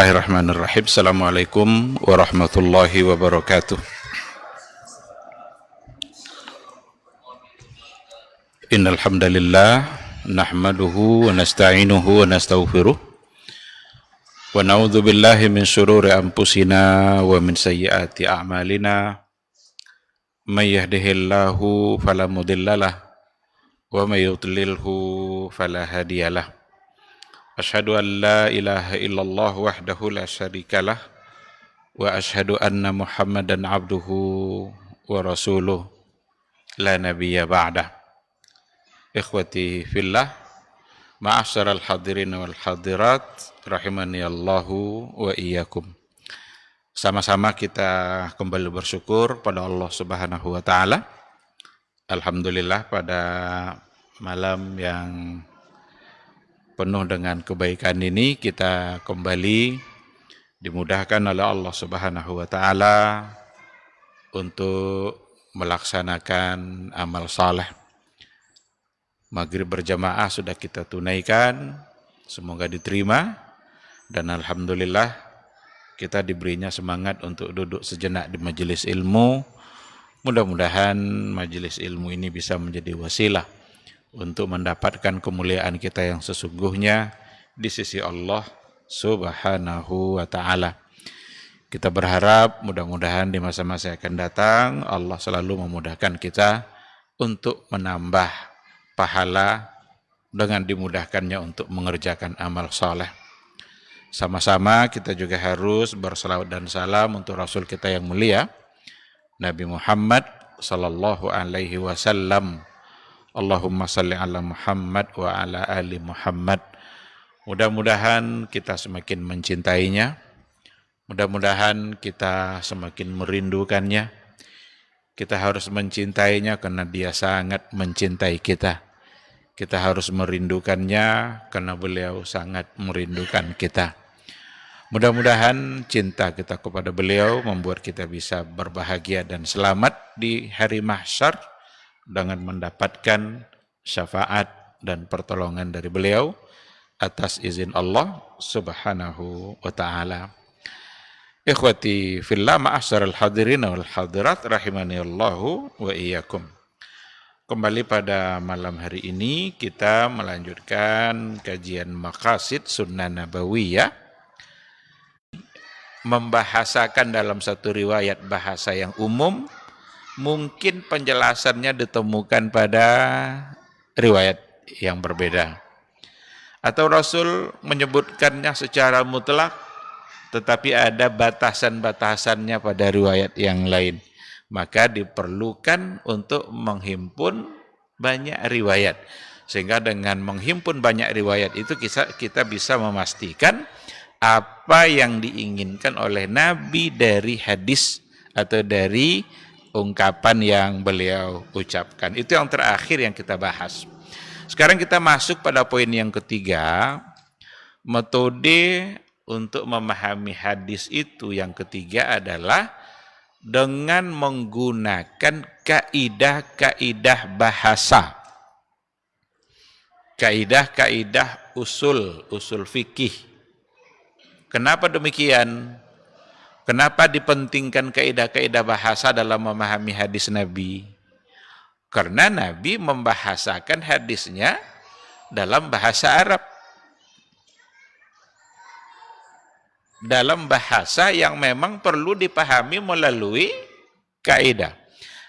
Bismillahirrahmanirrahim. Assalamualaikum warahmatullahi wabarakatuh. Innal hamdalillah nahmaduhu wa nasta'inuhu wa nastaghfiruh wa na'udzu billahi min syururi anfusina wa min sayyiati a'malina. May yahdihillahu fala mudhillalah wa may yudlilhu fala hadiyalah. Asyhadu an la ilaha illallah wahdahu la syarikalah wa asyhadu anna Muhammadan abduhu wa rasuluh la nabiyya ba'dah. Ikhwati fillah, ma'asyaral hadirin wal hadirat, rahimani Allahu wa iyyakum. Sama-sama kita kembali bersyukur pada Allah Subhanahu wa taala. Alhamdulillah, pada malam yang penuh dengan kebaikan ini kita kembali dimudahkan oleh Allah Subhanahu wa taala untuk melaksanakan amal saleh. Maghrib berjamaah sudah kita tunaikan, semoga diterima, dan alhamdulillah kita diberinya semangat untuk duduk sejenak di majelis ilmu. Mudah-mudahan majelis ilmu ini bisa menjadi wasilah untuk mendapatkan kemuliaan kita yang sesungguhnya di sisi Allah Subhanahu wa ta'ala. Kita berharap mudah-mudahan di masa-masa yang akan datang Allah selalu memudahkan kita untuk menambah pahala dengan dimudahkannya untuk mengerjakan amal saleh. Sama-sama kita juga harus bersalawat dan salam untuk Rasul kita yang mulia Nabi Muhammad sallallahu alaihi wasallam. Allahumma salli ala Muhammad wa ala ali Muhammad. Mudah-mudahan kita semakin mencintainya, mudah-mudahan kita semakin merindukannya. Kita harus mencintainya karena dia sangat mencintai kita. Kita harus merindukannya karena beliau sangat merindukan kita. Mudah-mudahan cinta kita kepada beliau membuat kita bisa berbahagia dan selamat di hari mahsyar dengan mendapatkan syafaat dan pertolongan dari beliau atas izin Allah Subhanahu wa ta'ala. Ikhwati fillah, ma'asyaral hadirin wal hadirat, rahimani Allahu wa iyyakum. Kembali pada malam hari ini kita melanjutkan kajian maqasid sunnah nabawiyah, membahasakan dalam satu riwayat bahasa yang umum. Mungkin penjelasannya ditemukan pada riwayat yang berbeda. Atau Rasul menyebutkannya secara mutlak, tetapi ada batasan-batasannya pada riwayat yang lain. Maka diperlukan untuk menghimpun banyak riwayat. Sehingga dengan menghimpun banyak riwayat itu kita bisa memastikan apa yang diinginkan oleh Nabi dari hadis atau dari ungkapan yang beliau ucapkan. Itu yang terakhir yang kita bahas. Sekarang kita masuk pada poin yang ketiga, metode untuk memahami hadis itu. Yang ketiga adalah dengan menggunakan kaidah-kaidah bahasa. Kaidah-kaidah usul fikih. Kenapa demikian? Kenapa dipentingkan kaidah-kaidah bahasa dalam memahami hadis Nabi? Karena Nabi membahasakan hadisnya dalam bahasa Arab. Dalam bahasa yang memang perlu dipahami melalui kaidah.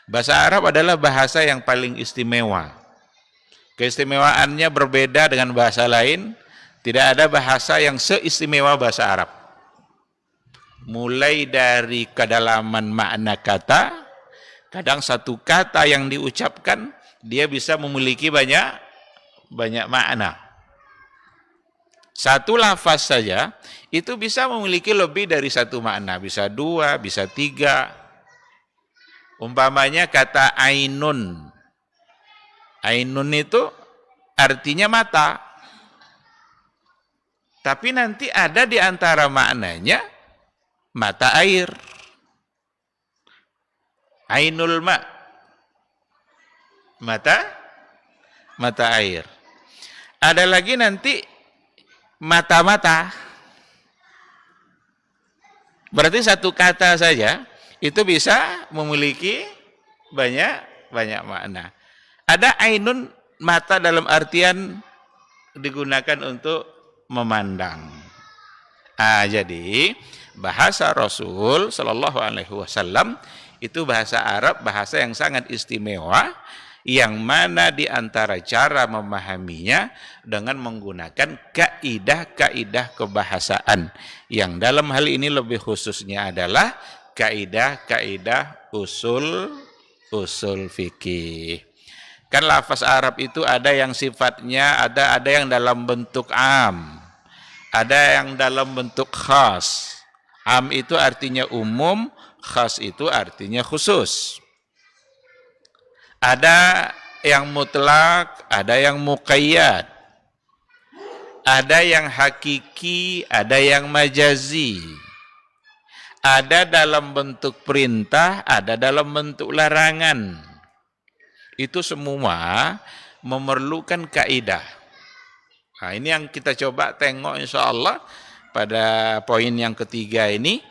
Bahasa Arab adalah bahasa yang paling istimewa. Keistimewaannya berbeda dengan bahasa lain. Tidak ada bahasa yang seistimewa bahasa Arab. Mulai dari kedalaman makna kata, kadang satu kata yang diucapkan dia bisa memiliki banyak makna. Satu lafaz saja itu bisa memiliki lebih dari satu makna, bisa dua, bisa tiga. Umpamanya kata ainun. Ainun itu artinya mata. Tapi nanti ada di antara maknanya mata air. Ainul ma. Mata air. Ada lagi nanti mata-mata. Berarti satu kata saja itu bisa memiliki banyak makna. Ada ainun, mata dalam artian digunakan untuk memandang. Jadi bahasa Rasul Shallallahu Alaihi Wasallam itu bahasa Arab, bahasa yang sangat istimewa, yang mana di antara cara memahaminya dengan menggunakan kaidah-kaidah kebahasaan, yang dalam hal ini lebih khususnya adalah kaidah-kaidah usul fikih. Kan lafaz Arab itu ada yang sifatnya ada yang dalam bentuk am, ada yang dalam bentuk khas. Am itu artinya umum, khas itu artinya khusus. Ada yang mutlak, ada yang muqayyad. Ada yang hakiki, ada yang majazi. Ada dalam bentuk perintah, ada dalam bentuk larangan. Itu semua memerlukan kaidah. Nah, ini yang kita coba tengok insya Allah pada poin yang ketiga ini.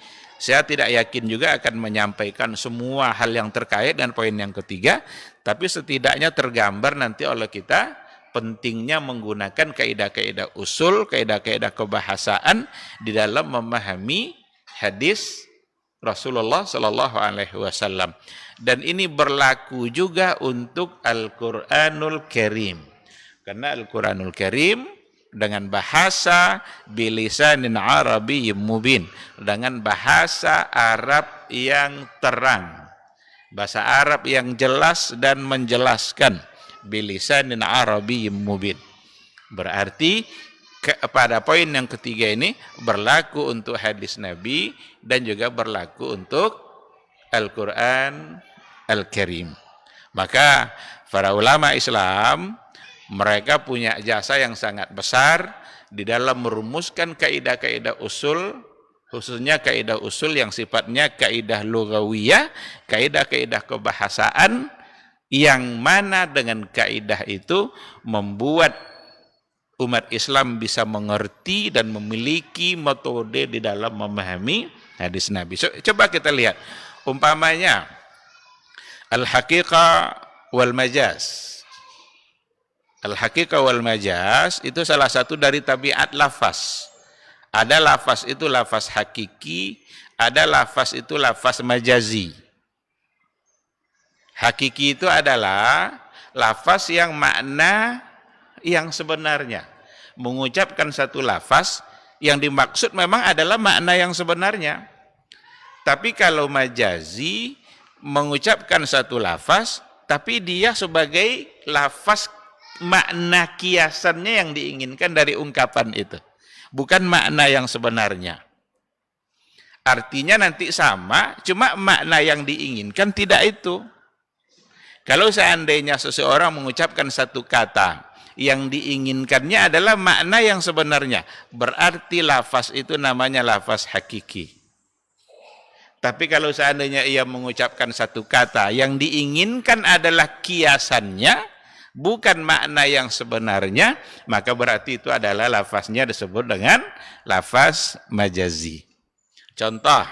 Saya tidak yakin juga akan menyampaikan semua hal yang terkait dengan poin yang ketiga, tapi setidaknya tergambar nanti oleh kita pentingnya menggunakan kaidah-kaidah usul, kaidah-kaidah kebahasaan di dalam memahami hadis Rasulullah Shallallahu Alaihi Wasallam. Dan ini berlaku juga untuk Al-Quranul Karim, karena Al-Quranul Karim dengan bahasa bilisanin Arabiyyin mubin, dengan bahasa Arab yang terang, bahasa Arab yang jelas dan menjelaskan, bilisanin Arabiyyin mubin. Berarti pada poin yang ketiga ini berlaku untuk hadis Nabi dan juga berlaku untuk Al-Quran Al-Karim. Maka para ulama Islam mereka punya jasa yang sangat besar di dalam merumuskan kaidah-kaidah usul, khususnya kaidah usul yang sifatnya kaidah lughawiyah, kaidah-kaidah kebahasaan, yang mana dengan kaidah itu membuat umat Islam bisa mengerti dan memiliki metode di dalam memahami hadis Nabi. Coba kita lihat, umpamanya al-haqiqah wal majaz. Al-haqiqah wal majaz itu salah satu dari tabiat lafaz. Ada lafaz itu lafaz hakiki, ada lafaz itu lafaz majazi. Hakiki itu adalah lafaz yang makna yang sebenarnya. Mengucapkan satu lafaz yang dimaksud memang adalah makna yang sebenarnya. Tapi kalau majazi mengucapkan satu lafaz, tapi dia sebagai lafaz makna kiasannya yang diinginkan dari ungkapan itu, bukan makna yang sebenarnya. Artinya nanti sama, cuma makna yang diinginkan tidak itu. Kalau seandainya seseorang mengucapkan satu kata yang diinginkannya adalah makna yang sebenarnya, berarti lafaz itu namanya lafaz hakiki. Tapi kalau seandainya ia mengucapkan satu kata yang diinginkan adalah kiasannya, bukan makna yang sebenarnya, maka berarti itu adalah lafaznya disebut dengan lafaz majazi. Contoh,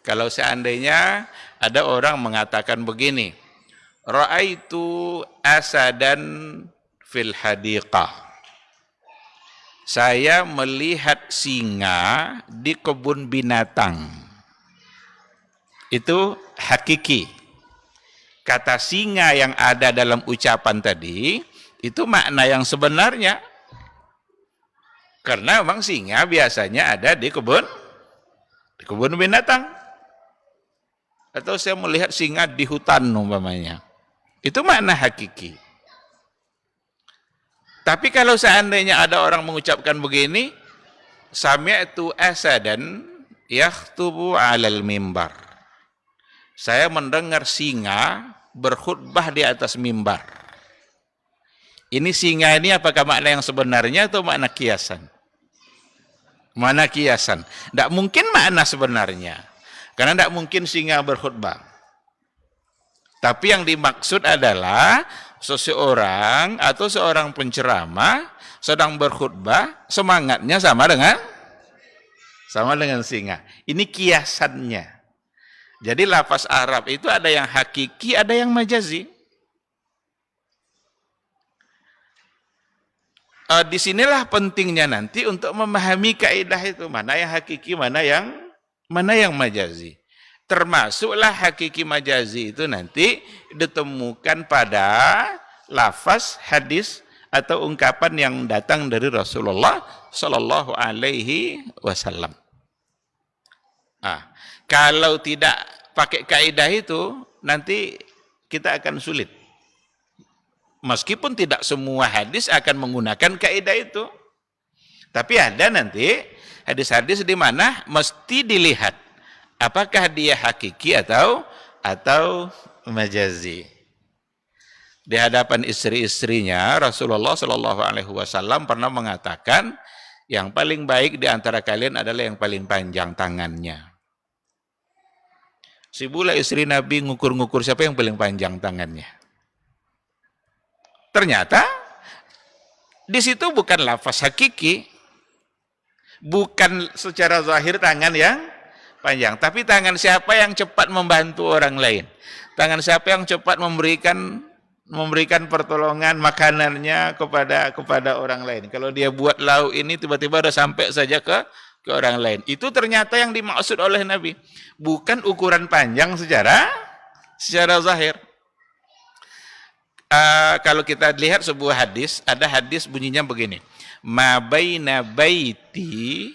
kalau seandainya ada orang mengatakan begini, ra'aitu asadan fil hadiqah. Saya melihat singa di kebun binatang. Itu hakiki. Kata singa yang ada dalam ucapan tadi, itu makna yang sebenarnya. Karena memang singa biasanya ada di kebun binatang. Atau saya melihat singa di hutan umpamanya. Itu makna hakiki. Tapi kalau seandainya ada orang mengucapkan begini, sami'tu asadan yakhtubu 'alal mimbar. Saya mendengar singa berkhutbah di atas mimbar. Ini singa ini apakah makna yang sebenarnya atau makna kiasan? Makna kiasan. Tidak mungkin makna sebenarnya. Karena tidak mungkin singa berkhutbah. Tapi yang dimaksud adalah seseorang atau seorang penceramah sedang berkhutbah, semangatnya sama dengan Sama dengan singa. Ini kiasannya. Jadi lafaz Arab itu ada yang hakiki, ada yang majazi. Disinilah pentingnya nanti untuk memahami kaidah itu. Mana yang hakiki, mana yang majazi. Termasuklah hakiki majazi itu nanti ditemukan pada lafaz, hadis, atau ungkapan yang datang dari Rasulullah Sallallahu Alaihi Wasallam. Kalau tidak pakai kaidah itu, nanti kita akan sulit. Meskipun tidak semua hadis akan menggunakan kaidah itu, tapi ada nanti hadis-hadis di mana mesti dilihat apakah dia hakiki atau majazi. Di hadapan istri-istrinya, Rasulullah Shallallahu Alaihi Wasallam pernah mengatakan, yang paling baik di antara kalian adalah yang paling panjang tangannya. Sibuklah istri Nabi ngukur-ngukur siapa yang paling panjang tangannya. Ternyata di situ bukan lafaz hakiki, bukan secara zahir tangan yang panjang, tapi tangan siapa yang cepat membantu orang lain, tangan siapa yang cepat memberikan pertolongan makanannya kepada orang lain. Kalau dia buat lauk ini tiba-tiba udah sampai saja ke orang lain. Itu ternyata yang dimaksud oleh Nabi, bukan ukuran panjang secara zahir. Kalau kita lihat sebuah hadis, ada hadis bunyinya begini. Ma baina baiti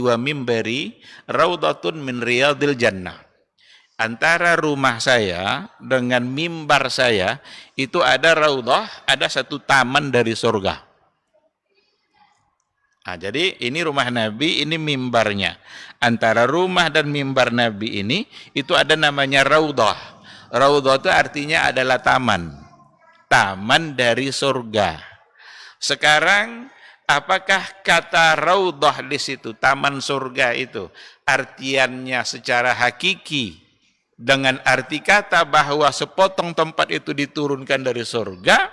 wa mimbari raudatun min riyadil jannah. Antara rumah saya dengan mimbar saya itu ada raudah, ada satu taman dari surga. Jadi ini rumah Nabi, ini mimbarnya. Antara rumah dan mimbar Nabi ini itu ada namanya raudah. Raudah itu artinya adalah taman. Taman dari surga. Sekarang apakah kata raudah di situ, taman surga itu, artiannya secara hakiki dengan arti kata bahwa sepotong tempat itu diturunkan dari surga,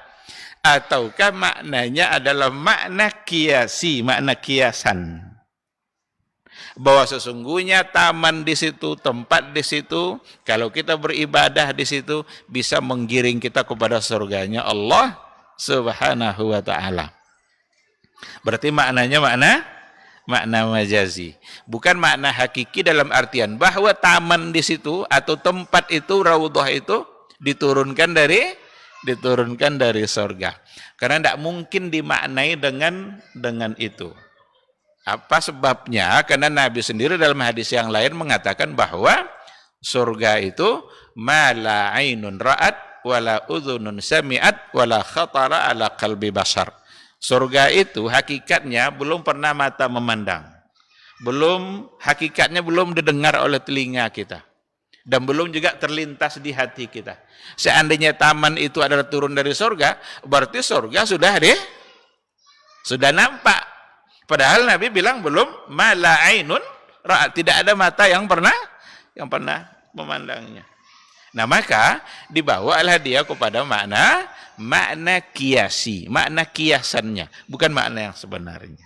ataukah maknanya adalah makna kiasi, makna kiasan, bahwa sesungguhnya taman di situ, tempat di situ, kalau kita beribadah di situ bisa menggiring kita kepada surganya Allah Subhanahu wa taala. Berarti maknanya makna majazi, bukan makna hakiki dalam artian bahwa taman di situ atau tempat itu, raudhah itu diturunkan dari surga. Karena tidak mungkin dimaknai dengan itu. Apa sebabnya? Karena Nabi sendiri dalam hadis yang lain mengatakan bahwa surga itu ma la ainun ra'at wala udhunun sami'at wala khatara ala qalbi basar. Surga itu hakikatnya belum pernah mata memandang. Hakikatnya belum didengar oleh telinga kita. Dan belum juga terlintas di hati kita. Seandainya taman itu adalah turun dari surga, berarti surga sudah nampak. Padahal Nabi bilang belum, mala ainun ra'at, tidak ada mata yang pernah memandangnya. Nah, maka dibawalah dia kepada makna kiasi, makna kiasannya, bukan makna yang sebenarnya.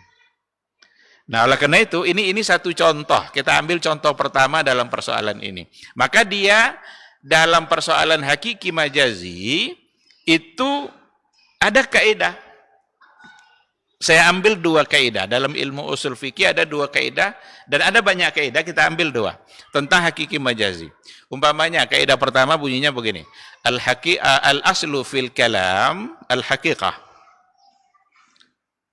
Nah, oleh karena itu, ini satu contoh. Kita ambil contoh pertama dalam persoalan ini. Maka dia dalam persoalan hakiki majazi, itu ada kaidah. Saya ambil dua kaidah. Dalam ilmu usul fikih ada dua kaidah, dan ada banyak kaidah, kita ambil dua. Tentang hakiki majazi. Umpamanya, kaidah pertama bunyinya begini. Al-aslu fil kalam, al-haqiqah.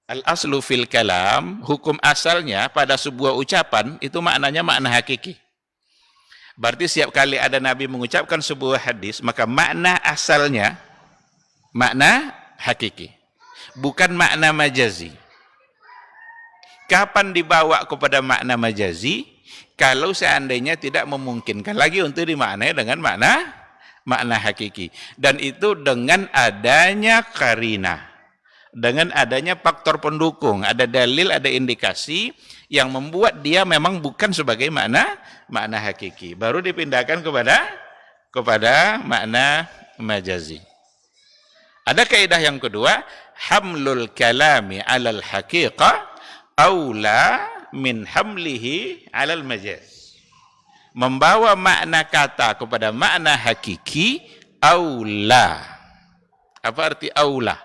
Al-aslu fil kalam, hukum asalnya pada sebuah ucapan, itu maknanya makna hakiki. Berarti setiap kali ada Nabi mengucapkan sebuah hadis, maka makna asalnya, makna hakiki. Bukan makna majazi. Kapan dibawa kepada makna majazi? Kalau seandainya tidak memungkinkan lagi untuk dimaknai dengan makna hakiki. Dan itu dengan adanya karinah. Dengan adanya faktor pendukung, ada dalil, ada indikasi yang membuat dia memang bukan sebagai makna hakiki. Baru dipindahkan kepada makna majazi. Ada kaidah yang kedua, hamlul kalami 'alal haqiqah aula min hamlihi 'alal majaz. Membawa makna kata kepada makna hakiki aula. Apa arti aula?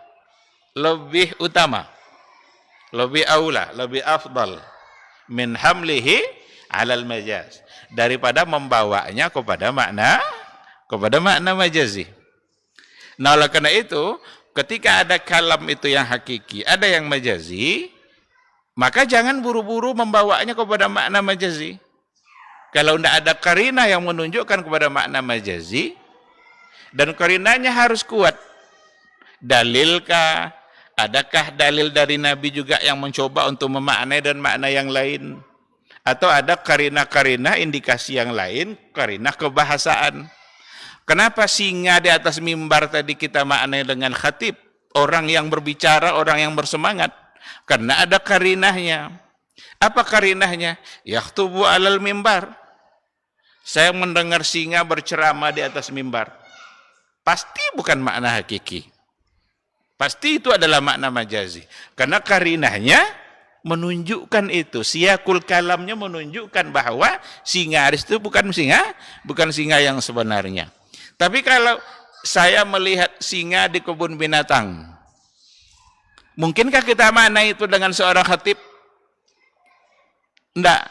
Lebih utama. Lebih aula, lebih afdal min hamlihi 'alal majaz. Daripada membawanya kepada makna majazi. Nah, oleh karena itu, ketika ada kalam itu yang hakiki, ada yang majazi, maka jangan buru-buru membawanya kepada makna majazi. Kalau tidak ada karinah yang menunjukkan kepada makna majazi, dan karinahnya harus kuat. Dalilkah? Adakah dalil dari Nabi juga yang mencoba untuk memaknai dan makna yang lain? Atau ada karinah-karinah indikasi yang lain, karinah kebahasaan? Kenapa singa di atas mimbar tadi kita maknai dengan khatib? Orang yang berbicara, orang yang bersemangat. Karena ada karinahnya. Apa karinahnya? Yakhtubu alal mimbar. Saya mendengar singa berceramah di atas mimbar. Pasti bukan makna hakiki. Pasti itu adalah makna majazi. Karena karinahnya menunjukkan itu. Siyakul kalamnya menunjukkan bahwa singa itu bukan singa yang sebenarnya. Tapi kalau saya melihat singa di kebun binatang, mungkinkah kita makna itu dengan seorang khatib? Tidak.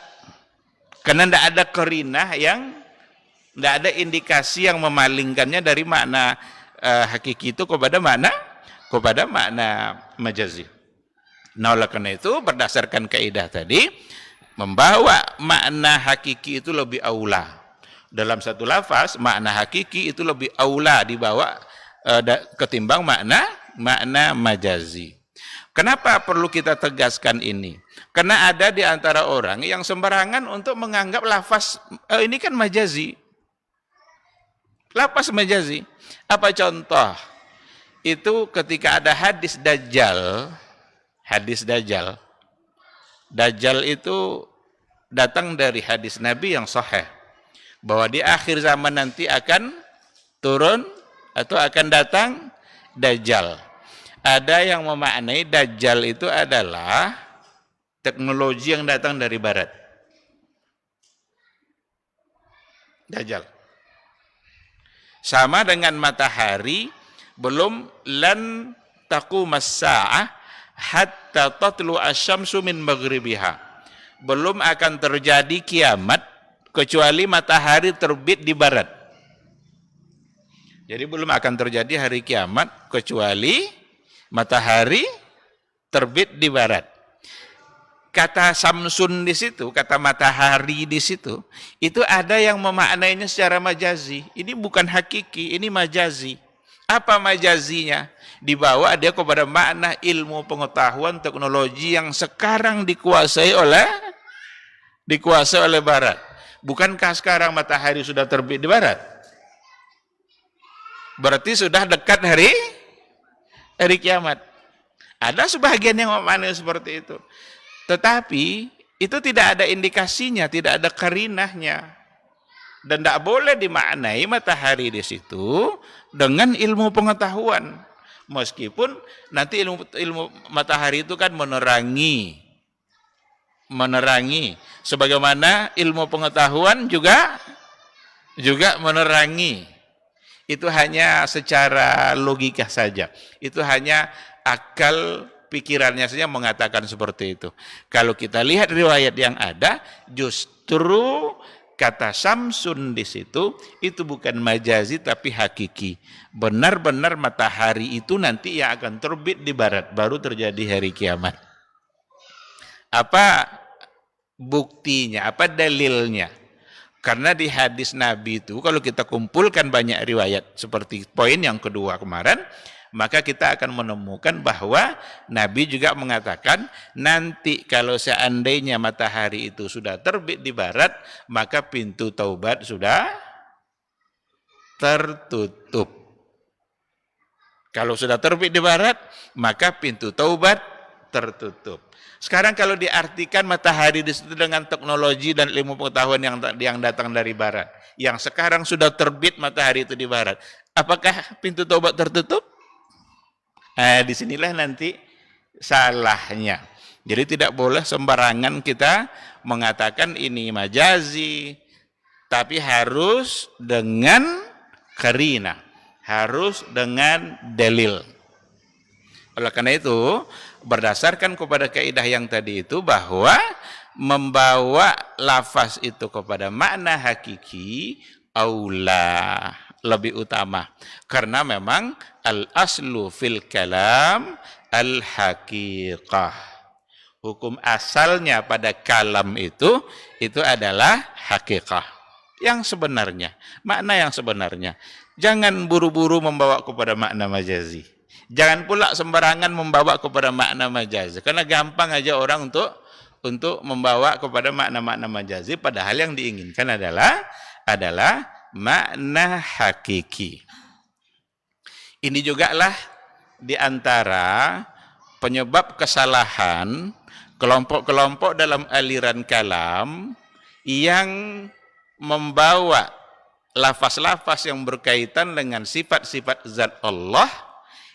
Karena tidak ada karinah tidak ada indikasi yang memalingkannya dari makna hakiki itu kepada makna majazi. Nah, oleh karena itu, berdasarkan kaidah tadi, membawa makna hakiki itu lebih aula. Dalam satu lafaz, makna hakiki itu lebih aula dibawa ketimbang makna majazi. Kenapa perlu kita tegaskan ini? Karena ada di antara orang yang sembarangan untuk menganggap lafaz ini kan majazi. Lafaz majazi. Apa contoh? Itu ketika ada hadis Dajjal. Hadis Dajjal. Dajjal itu datang dari hadis Nabi yang sahih. Bahwa di akhir zaman nanti akan turun atau akan datang Dajjal. Ada yang memaknai Dajjal itu adalah teknologi yang datang dari barat. Dajjal. Sama dengan matahari, belum lan taqumas sa'ah hatta tatlu asyamsu min maghribiha. Belum akan terjadi kiamat kecuali matahari terbit di barat. Jadi belum akan terjadi hari kiamat kecuali matahari terbit di barat. Kata samsun di situ, kata matahari di situ, itu ada yang memaknainya secara majazi. Ini bukan hakiki, ini majazi. Apa majazinya? Dibawa dia kepada makna ilmu pengetahuan teknologi yang sekarang dikuasai oleh barat. Bukankah sekarang matahari sudah terbit di barat? Berarti sudah dekat hari kiamat. Ada sebagian yang memaknai seperti itu. Tetapi itu tidak ada indikasinya, tidak ada karinahnya. Dan tidak boleh dimaknai matahari di situ dengan ilmu pengetahuan. Meskipun nanti ilmu matahari itu kan menerangi. Sebagaimana ilmu pengetahuan juga menerangi. Itu hanya secara logika saja. Itu hanya akal pikirannya saja mengatakan seperti itu. Kalau kita lihat riwayat yang ada, justru kata samsun di situ itu bukan majazi tapi hakiki. Benar-benar matahari itu nanti yang akan terbit di barat, baru terjadi hari kiamat. Apa buktinya? Apa dalilnya? Karena di hadis Nabi itu kalau kita kumpulkan banyak riwayat seperti poin yang kedua kemarin, maka kita akan menemukan bahwa Nabi juga mengatakan nanti kalau seandainya matahari itu sudah terbit di barat, maka pintu taubat sudah tertutup. Kalau sudah terbit di barat, maka pintu taubat tertutup. Sekarang kalau diartikan matahari di situ dengan teknologi dan ilmu pengetahuan yang datang dari barat, yang sekarang sudah terbit matahari itu di barat, apakah pintu taubat tertutup? Disinilah nanti salahnya. Jadi tidak boleh sembarangan kita mengatakan ini majazi, tapi harus dengan qarina, harus dengan dalil. Oleh karena itu, berdasarkan kepada kaidah yang tadi itu, bahwa membawa lafaz itu kepada makna hakiki aula, lebih utama, karena memang al aslu fil kalam al haqiqah, hukum asalnya pada kalam itu adalah hakikah, yang sebenarnya, makna yang sebenarnya. Jangan buru-buru membawa kepada makna majazi, jangan pula sembarangan membawa kepada makna majazi, karena gampang aja orang untuk membawa kepada makna-makna majazi, padahal yang diinginkan adalah makna hakiki. Ini juga lah di antara penyebab kesalahan kelompok-kelompok dalam aliran kalam yang membawa lafaz-lafaz yang berkaitan dengan sifat-sifat zat Allah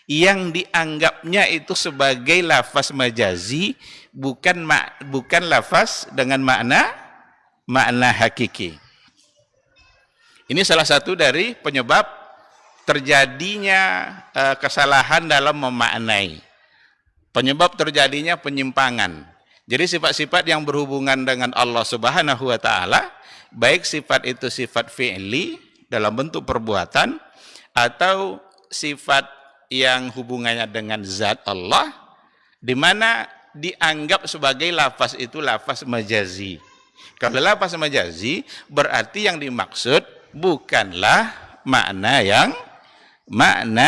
yang dianggapnya itu sebagai lafaz majazi, bukan lafaz dengan makna hakiki. Ini salah satu dari penyebab terjadinya kesalahan dalam memaknai, penyebab terjadinya penyimpangan. Jadi sifat-sifat yang berhubungan dengan Allah Subhanahu wa taala, baik sifat itu sifat fi'li dalam bentuk perbuatan, atau sifat yang hubungannya dengan zat Allah, di mana dianggap sebagai lafaz itu lafaz majazi. Kalau lafaz majazi, berarti yang dimaksud bukanlah makna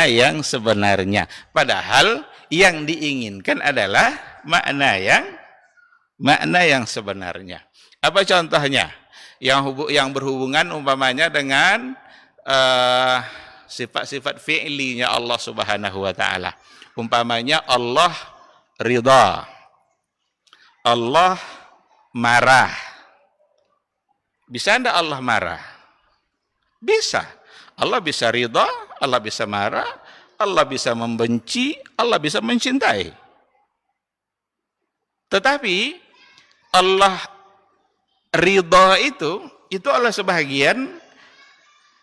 yang sebenarnya, padahal yang diinginkan adalah makna yang sebenarnya. Apa contohnya? Yang berhubungan umpamanya dengan sifat-sifat fi'linya Allah Subhanahu wa taala. Umpamanya Allah ridha, Allah marah. Bisa enggak Allah marah? Bisa. Allah bisa ridha, Allah bisa marah, Allah bisa membenci, Allah bisa mencintai. Tetapi Allah ridha itu Allah sebahagian,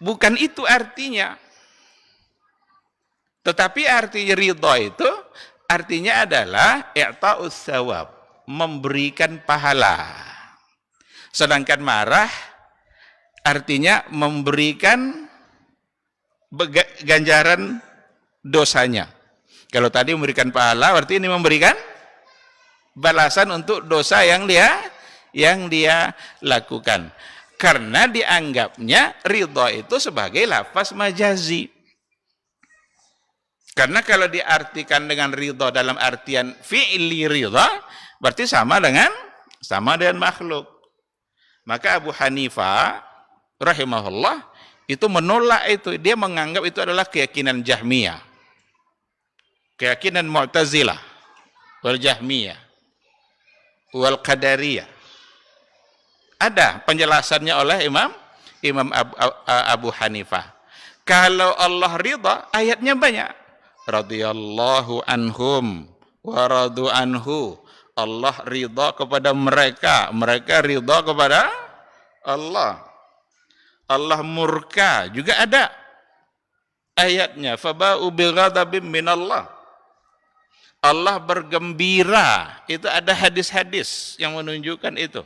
bukan itu artinya. Tetapi artinya ridha itu artinya adalah i'ta'us tsawab, memberikan pahala. Sedangkan marah artinya memberikan ganjaran dosanya. Kalau tadi memberikan pahala, berarti ini memberikan balasan untuk dosa yang dia lakukan. Karena dianggapnya ridha itu sebagai lafaz majazi. Karena kalau diartikan dengan ridha dalam artian fi'li ridha, berarti sama dengan makhluk. Maka Abu Hanifah rahimahullah itu menolak itu. Dia menganggap itu adalah keyakinan Jahmiyah, keyakinan Mu'tazilah, wal Jahmiyah, wal Qadariyah. Ada penjelasannya oleh Imam Abu Hanifah. Kalau Allah ridha, ayatnya banyak. Radhiyallahu anhum wa radu anhu. Allah ridha kepada mereka, mereka ridha kepada Allah. Allah murka juga ada ayatnya, faba'u bighadabim minallah. Allah bergembira, itu ada hadis-hadis yang menunjukkan itu.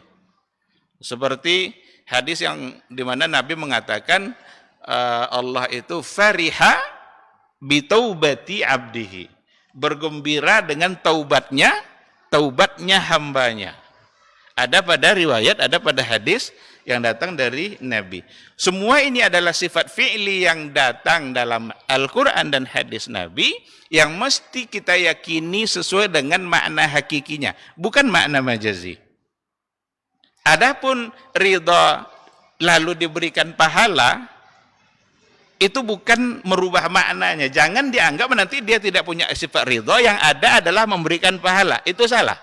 Seperti hadis yang dimana Nabi mengatakan Allah itu fariha bitaubati abdihi, bergembira dengan taubatnya hambanya. Ada pada riwayat, ada pada hadis yang datang dari Nabi. Semua ini adalah sifat fi'li yang datang dalam Al-Quran dan hadis Nabi, yang mesti kita yakini sesuai dengan makna hakikinya, bukan makna majazi. Adapun ridha lalu diberikan pahala, itu bukan merubah maknanya. Jangan dianggap nanti dia tidak punya sifat ridha, yang ada adalah memberikan pahala. Itu salah.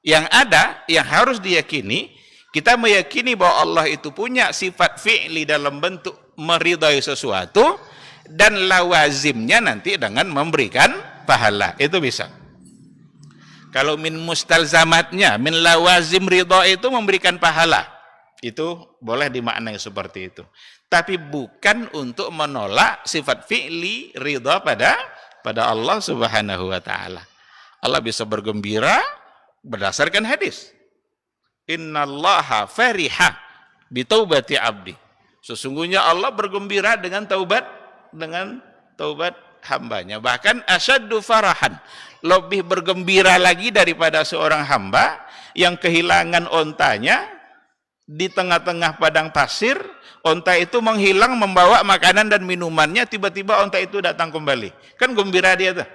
Yang ada, yang harus diyakini, kita meyakini bahwa Allah itu punya sifat fi'li dalam bentuk meridai sesuatu, dan lawazimnya nanti dengan memberikan pahala. Itu bisa. Kalau min mustalzamatnya, min lawazim ridha itu memberikan pahala. Itu boleh dimaknai seperti itu. Tapi bukan untuk menolak sifat fi'li ridha pada Allah Subhanahu wa taala. Allah bisa bergembira berdasarkan hadis. Innallaha fariha bi taubati abdi. Sesungguhnya Allah bergembira dengan taubat hambanya. Bahkan asyaddu farahan, lebih bergembira lagi daripada seorang hamba yang kehilangan ontanya di tengah-tengah padang pasir. Onta itu menghilang membawa makanan dan minumannya, tiba-tiba onta itu datang kembali. Kan gembira dia tuh.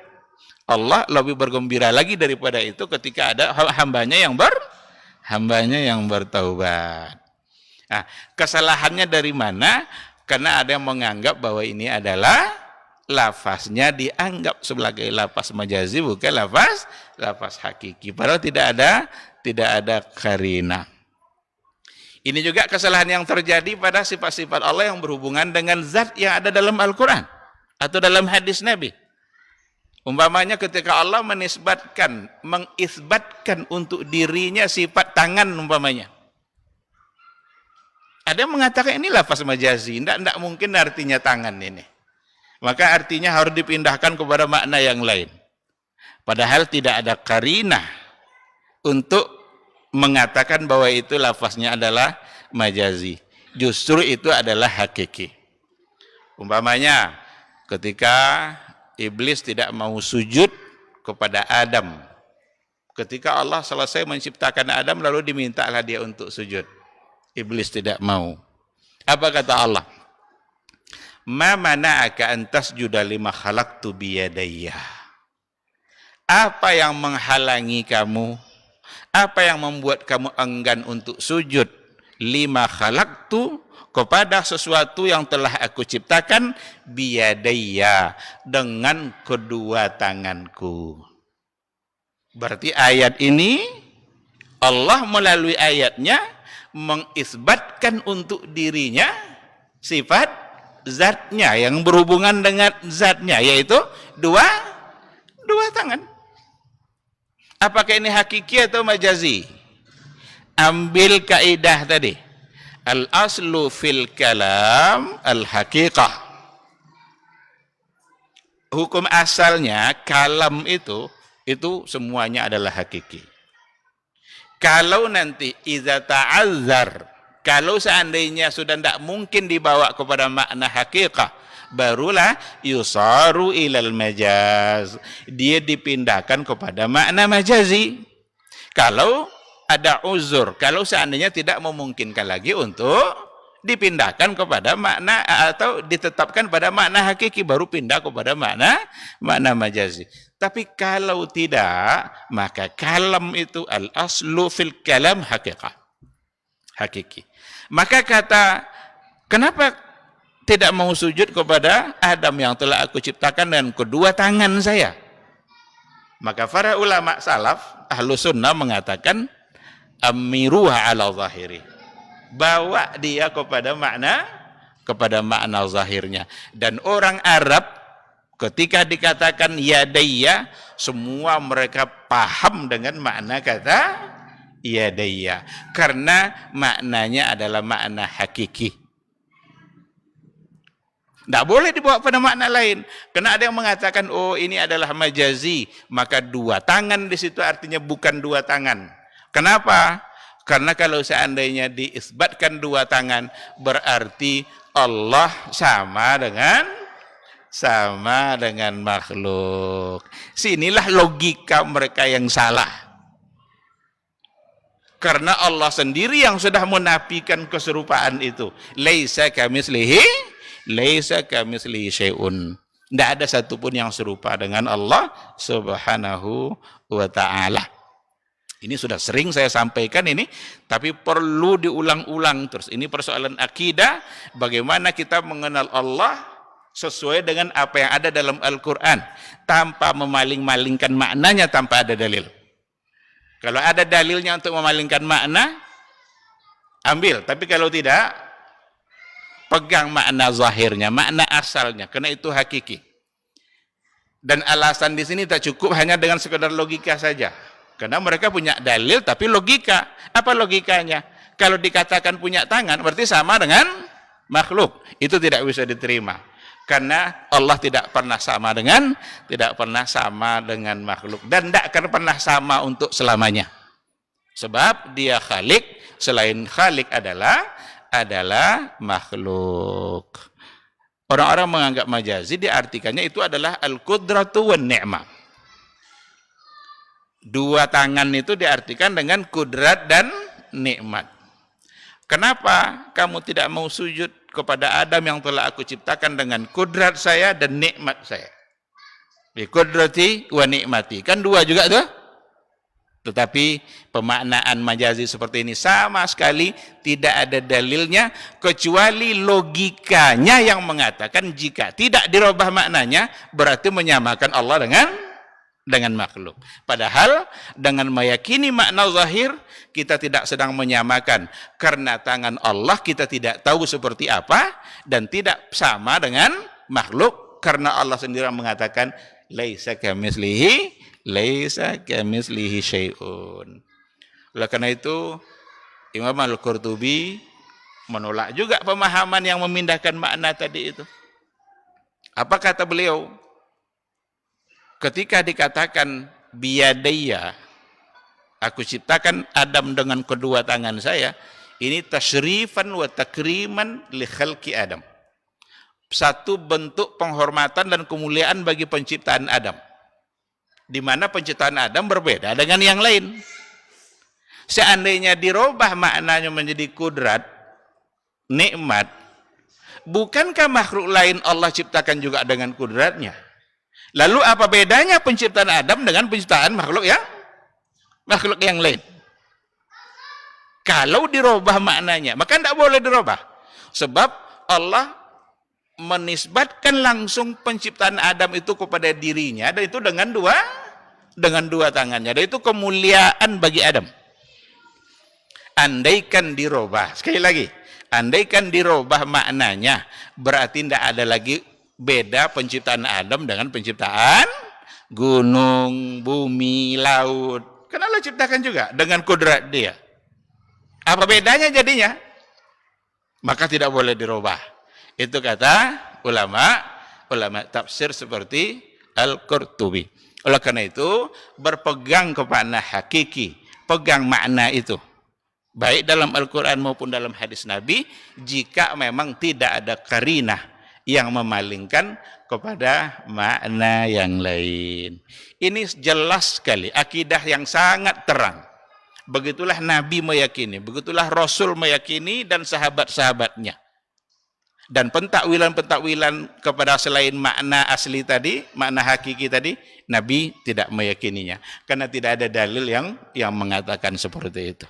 Allah lebih bergembira lagi daripada itu ketika ada hambanya yang bertaubat. Nah, kesalahannya dari mana? Karena ada yang menganggap bahwa ini adalah lafaznya dianggap sebagai lafaz majazi, bukan lafaz hakiki. Padahal tidak ada karina. Ini juga kesalahan yang terjadi pada sifat-sifat Allah yang berhubungan dengan zat yang ada dalam Al-Quran atau dalam hadis Nabi. Umpamanya ketika Allah mengisbatkan untuk dirinya sifat tangan umpamanya. Ada yang mengatakan ini lafaz majazi, tidak mungkin artinya tangan ini. Maka artinya harus dipindahkan kepada makna yang lain. Padahal tidak ada karinah untuk mengatakan bahwa itu lafaznya adalah majazi. Justru itu adalah hakiki. Umpamanya ketika iblis tidak mau sujud kepada Adam. Ketika Allah selesai menciptakan Adam lalu dimintalah dia untuk sujud. Iblis tidak mau. Apa kata Allah? Ma mana'aka an tasjuda lima khalaqtu biyadayya. Apa yang menghalangi kamu? Apa yang membuat kamu enggan untuk sujud? Lima khalaqtu, kepada sesuatu yang telah aku ciptakan biyadayya, dengan kedua tanganku. Berarti ayat ini Allah melalui ayatnya mengisbatkan untuk dirinya sifat zatnya yang berhubungan dengan zatnya, yaitu dua tangan. Apakah ini hakiki atau majazi? Ambil kaidah tadi. Al-aslu fil kalam al-haqiqah. Hukum asalnya kalam itu semuanya adalah hakiki. Kalau nanti iza ta'azzar, kalau seandainya sudah tidak mungkin dibawa kepada makna haqiqah, barulah yusaru ilal majaz, dia dipindahkan kepada makna majazi. Kalau ada uzur, kalau seandainya tidak memungkinkan lagi untuk dipindahkan kepada makna atau ditetapkan pada makna hakiki, baru pindah kepada makna majazi. Tapi kalau tidak, maka kalam itu al-aslu fil kalam haqiqah, hakiki. Maka kata, kenapa tidak mau sujud kepada Adam yang telah aku ciptakan dengan kedua tangan saya? Maka para ulama salaf ahlu sunnah mengatakan amiruha ala zahiri, bawa dia kepada makna zahirnya. Dan orang Arab ketika dikatakan yadayya, semua mereka paham dengan makna kata yadayya, karena maknanya adalah makna hakiki. Tidak boleh dibawa pada makna lain. Karena ada yang mengatakan, oh ini adalah majazi, maka dua tangan di situ artinya bukan dua tangan. Kenapa? Karena kalau seandainya diisbatkan dua tangan, berarti Allah sama dengan makhluk. Sinilah logika mereka yang salah. Karena Allah sendiri yang sudah menafikan keserupaan itu. Laisa kamitslihi syai'un. Tidak ada satupun yang serupa dengan Allah Subhanahu wa ta'ala. Ini sudah sering saya sampaikan ini, tapi perlu diulang-ulang terus. Ini persoalan akidah, bagaimana kita mengenal Allah sesuai dengan apa yang ada dalam Al-Quran, tanpa memaling-malingkan maknanya, tanpa ada dalil. Kalau ada dalilnya untuk memalingkan makna, ambil. Tapi kalau tidak, pegang makna zahirnya, makna asalnya, karena itu hakiki. Dan alasan di sini tak cukup hanya dengan sekedar logika saja. Karena mereka punya dalil tapi logika. Apa logikanya? Kalau dikatakan punya tangan berarti sama dengan makhluk. Itu tidak bisa diterima. Karena Allah tidak pernah sama dengan makhluk dan tidak akan pernah sama untuk selamanya. Sebab dia khalik, selain khalik adalah makhluk. Orang-orang menganggap majazi diartikannya itu adalah al-qudratu wan ni'mah. Dua tangan itu diartikan dengan kudrat dan nikmat. Kenapa kamu tidak mau sujud kepada Adam yang telah aku ciptakan dengan kudrat saya dan nikmat saya? Bi kudrati wa nikmati. Kan dua juga tuh. Tetapi pemaknaan majazi seperti ini sama sekali tidak ada dalilnya kecuali logikanya yang mengatakan jika tidak dirubah maknanya berarti menyamakan Allah dengan makhluk. Padahal dengan meyakini makna zahir kita tidak sedang menyamakan, karena tangan Allah kita tidak tahu seperti apa dan tidak sama dengan makhluk, karena Allah sendiri mengatakan laisa kamitslihi syai'un. Oleh karena itu Imam Al-Qurtubi menolak juga pemahaman yang memindahkan makna tadi itu. Apa kata beliau? Ketika dikatakan biyadaya, aku ciptakan Adam dengan kedua tangan saya, ini tasyrifan wa takriman li khalqi Adam. Satu bentuk penghormatan dan kemuliaan bagi penciptaan Adam. Di mana penciptaan Adam berbeda dengan yang lain. Seandainya dirubah maknanya menjadi kudrat, nikmat, bukankah makhluk lain Allah ciptakan juga dengan kudratnya? Lalu apa bedanya penciptaan Adam dengan penciptaan makhluk yang lain? Kalau dirubah maknanya, maka tidak boleh dirubah. Sebab Allah menisbatkan langsung penciptaan Adam itu kepada dirinya, dan itu dengan dua tangannya. Dan itu kemuliaan bagi Adam. Andaikan dirubah, sekali lagi, andaikan dirubah maknanya, berarti tidak ada lagi beda penciptaan Adam dengan penciptaan gunung, bumi, laut. Karena Allah ciptakan juga dengan kudrat dia. Apa bedanya jadinya? Maka tidak boleh dirubah. Itu kata ulama tafsir seperti Al-Qurtubi. Oleh karena itu, berpegang kepada hakiki, pegang makna itu. Baik dalam Al-Quran maupun dalam hadis Nabi, jika memang tidak ada qarinah yang memalingkan kepada makna yang lain. Ini jelas sekali, akidah yang sangat terang. Begitulah Nabi meyakini, begitulah Rasul meyakini dan sahabat-sahabatnya. Dan pentakwilan kepada selain makna asli tadi, makna hakiki tadi, Nabi tidak meyakininya. Karena tidak ada dalil yang mengatakan seperti itu.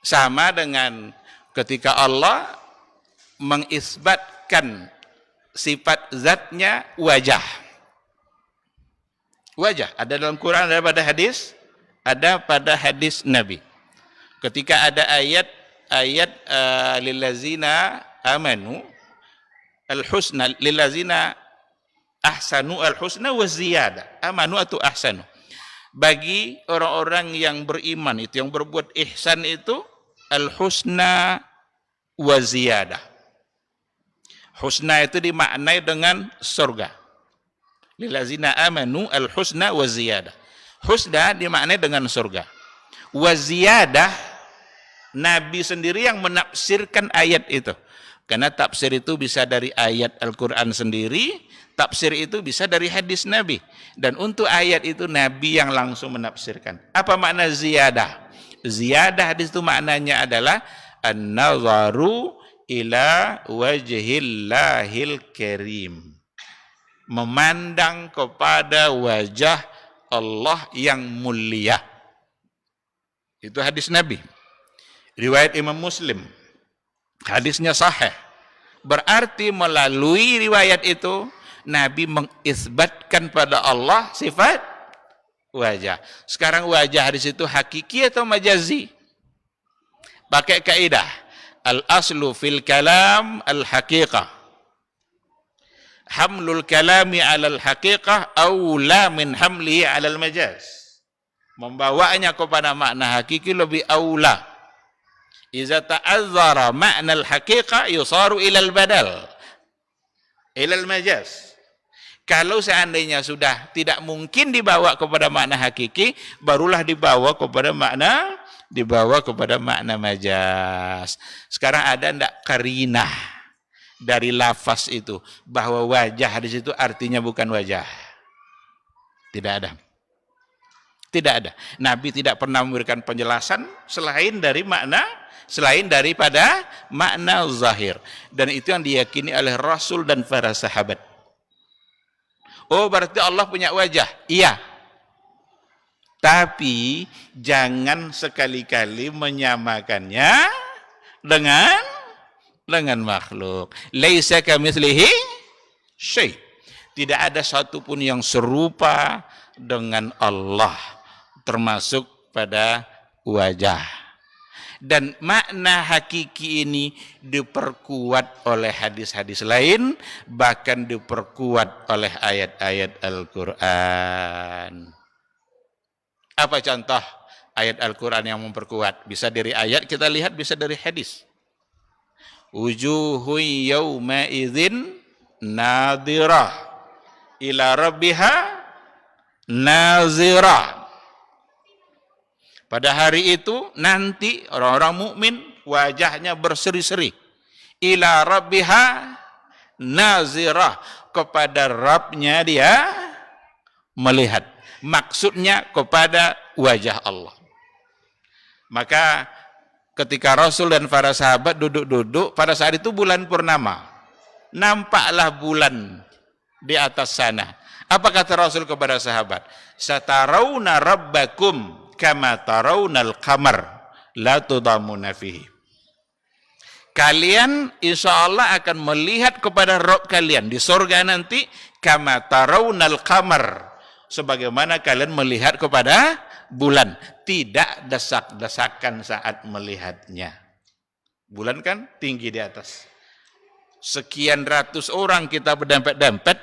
Sama dengan ketika Allah mengisbatkan sifat zatnya wajah. Wajah ada dalam Quran, ada pada hadis Nabi. Ketika ada ayat lillazina amanu al-husna, lillazina ahsanu al-husna wa ziyada. Amanu atau ahsanu. Bagi orang-orang yang beriman itu, yang berbuat ihsan itu, al-husna wa ziyadah. Husna itu dimaknai dengan surga. Lillazina amanu al-husna wa ziyadah. Husna dimaknai dengan surga. Wa ziyadah, Nabi sendiri yang menafsirkan ayat itu. Karena tafsir itu bisa dari ayat Al-Quran sendiri, tafsir itu bisa dari hadis Nabi. Dan untuk ayat itu Nabi yang langsung menafsirkan. Apa makna ziyadah? Ziyadah hadis itu maknanya adalah an-nazaru ila wajhillahil karim. Memandang kepada wajah Allah yang mulia. Itu hadis Nabi. Riwayat Imam Muslim. Hadisnya sahih. Berarti melalui riwayat itu Nabi mengisbatkan pada Allah sifat wajah. Sekarang wajah di situ hakiki atau majazi? Pakai kaidah al-aslu fil kalam al-haqiqah. Hamlul kalami 'ala al-haqiqah aula min hamlihi 'ala al-majaz. membawanya kepada makna hakiki lebih aula. Iza ta'azzara makna al-haqiqah yusaru ilal badal, ilal majaz. Kalau seandainya sudah tidak mungkin dibawa kepada makna hakiki, barulah dibawa kepada makna majaz. Sekarang ada ndak karinah dari lafaz itu bahwa wajah di situ artinya bukan wajah? Tidak ada. Tidak ada. Nabi tidak pernah memberikan penjelasan selain daripada makna zahir. Dan itu yang diyakini oleh Rasul dan para sahabat. Oh, berarti Allah punya wajah. Iya. Tapi jangan sekali-kali menyamakannya dengan makhluk. Laisa kamitslihi syai'. Tidak ada satupun yang serupa dengan Allah, termasuk pada wajah. Dan makna hakiki ini diperkuat oleh hadis-hadis lain, bahkan diperkuat oleh ayat-ayat Al-Quran. Apa contoh ayat Al-Quran yang memperkuat? Bisa dari ayat kita lihat, bisa dari hadis. Wujuhu yawma idzin nadirah ila rabbiha nazirah. Pada hari itu nanti orang-orang mukmin wajahnya berseri-seri. Ila rabbiha nazirah, kepada Rabbnya dia melihat. Maksudnya kepada wajah Allah. Maka ketika Rasul dan para sahabat duduk-duduk, pada saat itu bulan purnama. Nampaklah bulan di atas sana. Apa kata Rasul kepada sahabat? Satarawna rabbakum kama tarawnal qamar la tudamuna fihi. Kalian insya Allah akan melihat kepada Rabb kalian di surga nanti kama tarawnal qamar, sebagaimana kalian melihat kepada bulan, tidak desak-desakan saat melihatnya. Bulan kan tinggi di atas. Sekian ratus orang kita berdempet-dempet,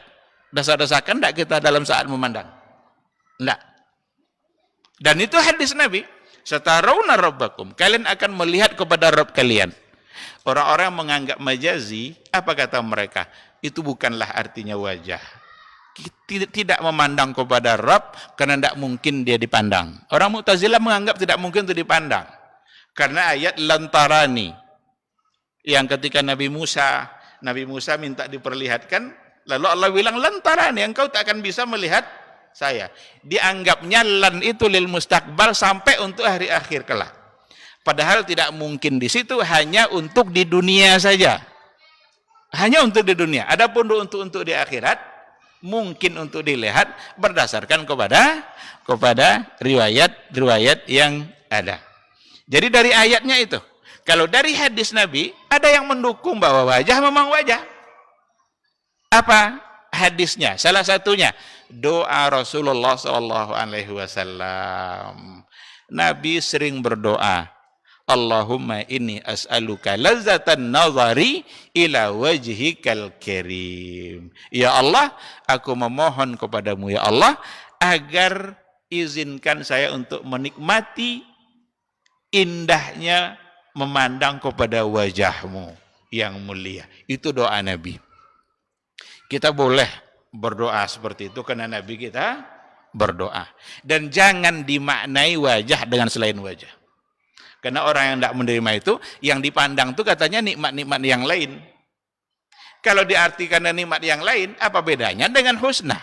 desak-desakan enggak kita dalam saat memandang? Enggak. Dan itu hadis Nabi. Satarawna rabbakum, kalian akan melihat kepada Rabb kalian. Orang-orang yang menganggap majazi, apa kata mereka? Itu bukanlah artinya wajah. Tidak memandang kepada Rabb karena tidak mungkin dia dipandang. Orang Mu'tazilah menganggap tidak mungkin itu dipandang. Karena ayat lantarani yang ketika Nabi Musa minta diperlihatkan, lalu Allah bilang lantarani, engkau tak akan bisa melihat saya. Dianggapnya lan itu lil mustaqbal, sampai untuk hari akhir kelak. Padahal tidak mungkin di situ, hanya untuk di dunia saja. Hanya untuk di dunia. Adapun untuk di akhirat mungkin untuk dilihat berdasarkan kepada riwayat yang ada. Jadi dari ayatnya itu. Kalau dari hadis Nabi ada yang mendukung bahwa wajah memang wajah. Apa hadisnya? Salah satunya doa Rasulullah SAW. Nabi sering berdoa, Allahumma inni as'aluka lazzatan nazari ila wajhikal karim. Ya Allah, aku memohon kepadamu ya Allah, agar izinkan saya untuk menikmati indahnya memandang kepada wajahmu yang mulia. Itu doa Nabi. Kita boleh berdoa seperti itu karena Nabi kita berdoa. Dan jangan dimaknai wajah dengan selain wajah. Karena orang yang tidak menerima itu, yang dipandang itu katanya nikmat-nikmat yang lain. Kalau diartikan nikmat yang lain, apa bedanya dengan husna?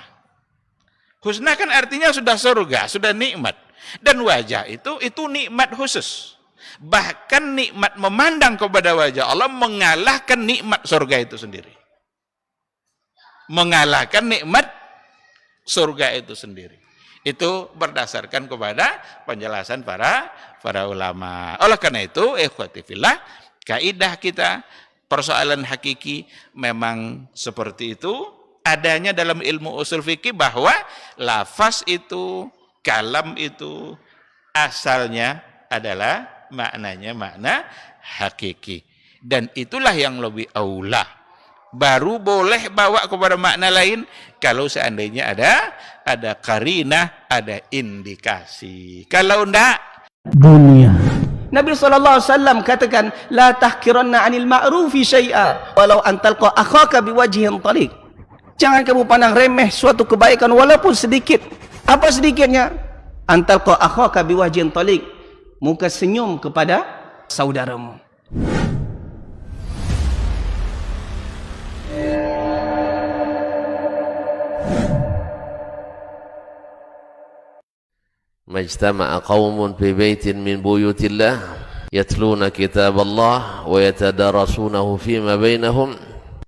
Husna kan artinya sudah surga, sudah nikmat. Dan wajah itu nikmat khusus. Bahkan nikmat memandang kepada wajah Allah mengalahkan nikmat surga itu sendiri. Mengalahkan nikmat surga itu sendiri. Itu berdasarkan kepada penjelasan para ulama. Oleh karena itu, ikhwati fillah, kaidah kita persoalan hakiki memang seperti itu. Adanya dalam ilmu usul fikih bahwa lafaz itu, kalam itu asalnya adalah maknanya makna hakiki. Dan itulah yang lebih aula. Baru boleh bawa kepada makna lain kalau seandainya ada qarinah, ada indikasi. Kalau enggak, dunia. Nabi SAW katakan, la tahkiranna 'anil ma'rufi syai'a walau an talqa akhaka biwajhin taliq. Jangan kamu pandang remeh suatu kebaikan walaupun sedikit. Apa sedikitnya? An talqa akhaka biwajhin taliq. Muka senyum kepada saudaramu. Majtama'a qaumun fi baitin min buyutillah yatluna kitab Allah wa yatadarasunahu fima bainahum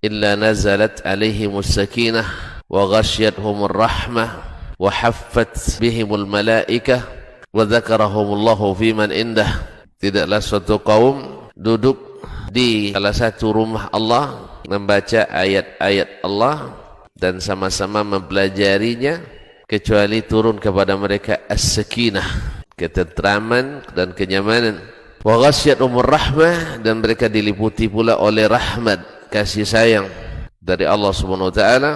illa nazalat alaihimus sakinah wa ghasyiyatuhumur rahmah wa haffat bihimul malaikah wa dzakarahumullahu fiman indah. Tidaklah suatu kaum duduk di salah satu rumah Allah membaca ayat-ayat Allah dan sama-sama mempelajarinya, kecuali turun kepada mereka as-sakinah, ketentraman dan kenyamanan. Wa ghasyiyatuhumur rahmah, dan mereka diliputi pula oleh rahmat, kasih sayang dari Allah Subhanahu wa taala.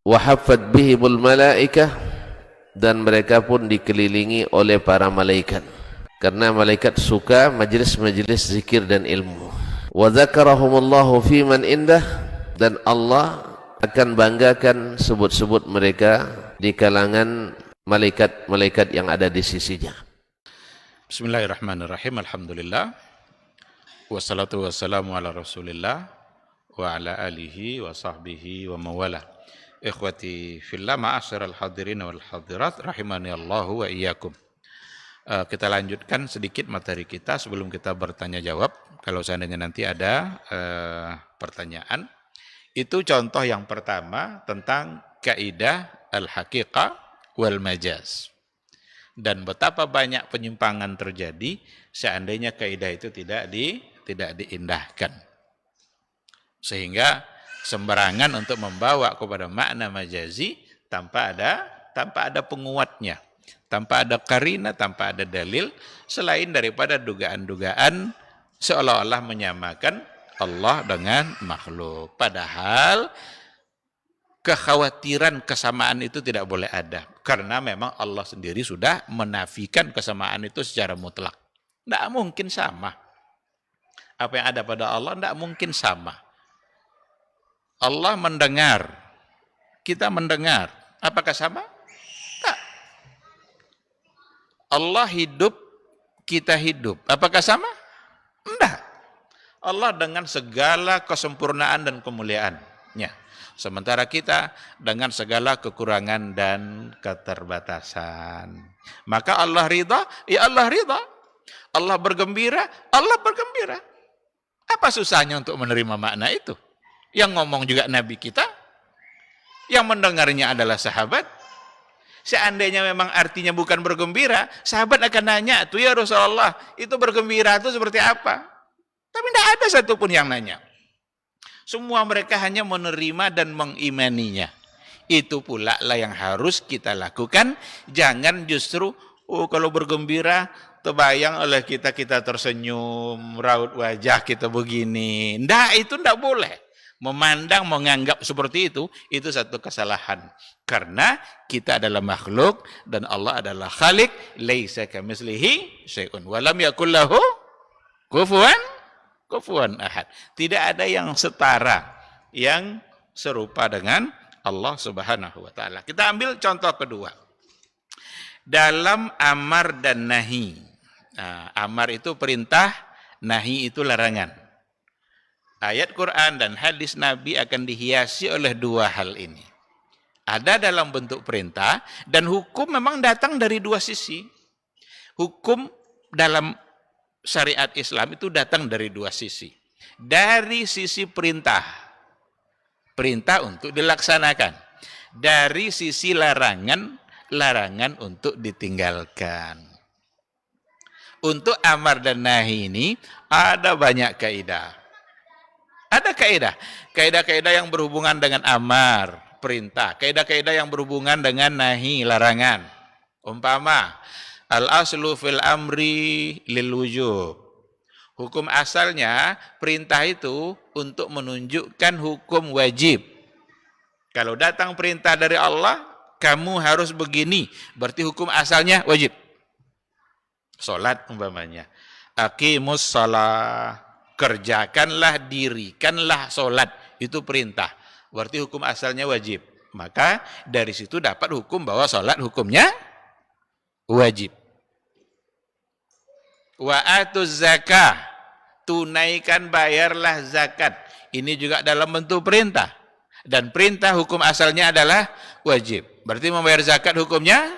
Wa haffat bihimul malaikah, dan mereka pun dikelilingi oleh para malaikat, karena malaikat suka majlis-majlis zikir dan ilmu. Wa dzakarahumullahu fiman indah, dan Allah akan banggakan sebut-sebut mereka di kalangan malaikat-malaikat yang ada di sisinya. Bismillahirrahmanirrahim. Alhamdulillah. Wassalatu wassalamu ala Rasulillah wa ala alihi wa sahbihi wa mawala. Ikhwati fillah, ma'asyiral hadirin wal hadirat rahimani Allahu wa iyyakum. Kita lanjutkan sedikit materi kita sebelum kita bertanya jawab. Kalau seandainya nanti ada pertanyaan, itu contoh yang pertama tentang kaidah al-haqiqah wal majaz. Dan betapa banyak penyimpangan terjadi seandainya kaidah itu tidak diindahkan. Sehingga sembarangan untuk membawa kepada makna majazi tanpa ada penguatnya, tanpa ada qarina, tanpa ada dalil selain daripada dugaan-dugaan seolah-olah menyamakan Allah dengan makhluk. Padahal kekhawatiran kesamaan itu tidak boleh ada, karena memang Allah sendiri sudah menafikan kesamaan itu secara mutlak. Tidak mungkin sama. Apa yang ada pada Allah tidak mungkin sama. Allah mendengar, kita mendengar. Apakah sama? Tak. Allah hidup, kita hidup. Apakah sama? Tidak. Allah dengan segala kesempurnaan dan kemuliaannya. Sementara kita dengan segala kekurangan dan keterbatasan. Maka Allah ridha, ya Allah ridha. Allah bergembira, Allah bergembira. Apa susahnya untuk menerima makna itu? Yang ngomong juga Nabi kita, yang mendengarnya adalah sahabat. Seandainya memang artinya bukan bergembira, sahabat akan nanya, tuh ya Rasulullah, itu bergembira itu seperti apa? Tapi tidak ada satupun yang nanya. Semua mereka hanya menerima dan mengimaninya. Itu pula lah yang harus kita lakukan. Jangan justru, kalau bergembira, terbayang oleh kita tersenyum, raut wajah kita begini. Tidak, itu tidak boleh. Memandang, menganggap seperti itu satu kesalahan. Karena kita adalah makhluk dan Allah adalah khalik. Laisa kamitslihi syai'un wa lam yakul lahu kufuwan ahad. Tidak ada yang setara, yang serupa dengan Allah Subhanahu wa taala. Kita ambil contoh kedua. Dalam amar dan nahi. Nah, amar itu perintah, nahi itu larangan. Ayat Quran dan hadis Nabi akan dihiasi oleh dua hal ini. Ada dalam bentuk perintah, dan hukum memang datang dari dua sisi. Hukum dalam syariat Islam itu datang dari dua sisi. Dari sisi perintah untuk dilaksanakan. Dari sisi larangan untuk ditinggalkan. Untuk amar dan nahi ini ada banyak kaidah. Ada kaidah yang berhubungan dengan amar, perintah, kaidah yang berhubungan dengan nahi, larangan. Umpama, al-aslu fil amri lil wujub. Hukum asalnya perintah itu untuk menunjukkan hukum wajib. Kalau datang perintah dari Allah, kamu harus begini, berarti hukum asalnya wajib. Salat umpamanya. Aqimus shalah, kerjakanlah, dirikanlah salat, itu perintah. Berarti hukum asalnya wajib. Maka dari situ dapat hukum bahwa salat hukumnya wajib. Wa atuz zakah, tunaikan, bayarlah zakat. Ini juga dalam bentuk perintah. Dan perintah hukum asalnya adalah wajib. Berarti membayar zakat hukumnya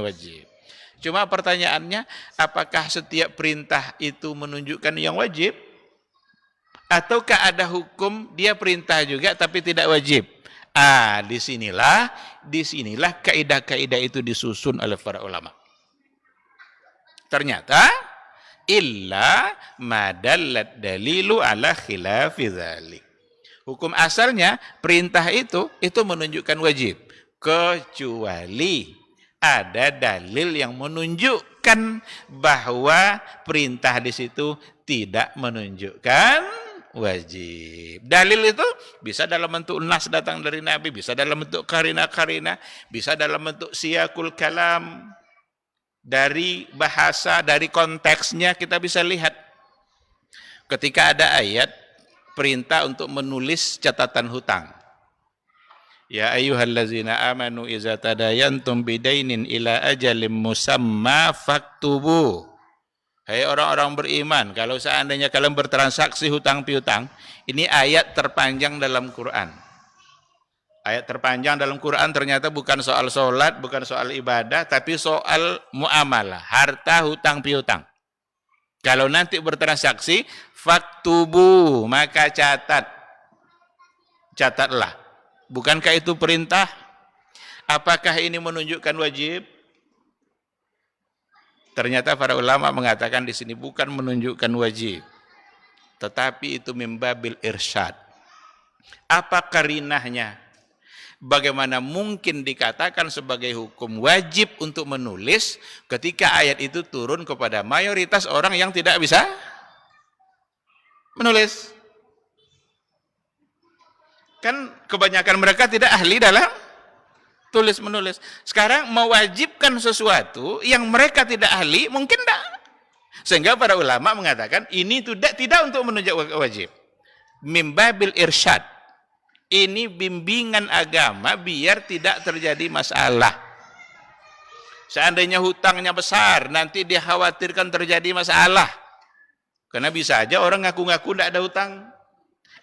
wajib. Cuma pertanyaannya, apakah setiap perintah itu menunjukkan yang wajib? Ataukah ada hukum dia perintah juga tapi tidak wajib? Disinilah kaidah-kaidah itu disusun oleh para ulama. Ternyata illa madallat dalilu ala khilafi dzalik. Hukum asalnya perintah itu menunjukkan wajib, kecuali ada dalil yang menunjukkan bahwa perintah di situ tidak menunjukkan wajib. Dalil itu bisa dalam bentuk nas datang dari Nabi, bisa dalam bentuk karina-karina, bisa dalam bentuk siyakul kalam. Dari bahasa, dari konteksnya kita bisa lihat. Ketika ada ayat perintah untuk menulis catatan hutang. Ya ayyuhallazina amanu iza tadayantum bidainin ila ajalim musamma faktubu. Hai orang-orang beriman, kalau seandainya kalian bertransaksi hutang piutang, ini ayat terpanjang dalam Quran. Ayat terpanjang dalam Quran ternyata bukan soal sholat, bukan soal ibadah, tapi soal muamalah, harta hutang piutang. Kalau nanti bertransaksi, faktubu, maka catatlah. Bukankah itu perintah? Apakah ini menunjukkan wajib? Ternyata para ulama mengatakan di sini bukan menunjukkan wajib, tetapi itu mimbabil irsyad. Apa karinahnya? Bagaimana mungkin dikatakan sebagai hukum wajib untuk menulis ketika ayat itu turun kepada mayoritas orang yang tidak bisa menulis? Kan kebanyakan mereka tidak ahli dalam tulis-menulis. Sekarang mewajibkan sesuatu yang mereka tidak ahli, mungkin tidak. Sehingga para ulama mengatakan ini tidak untuk menunjukkan wajib. Mimbabil irsyad. Ini bimbingan agama biar tidak terjadi masalah. Seandainya hutangnya besar, nanti dia khawatirkan terjadi masalah. Karena bisa aja orang ngaku-ngaku tidak ada hutang.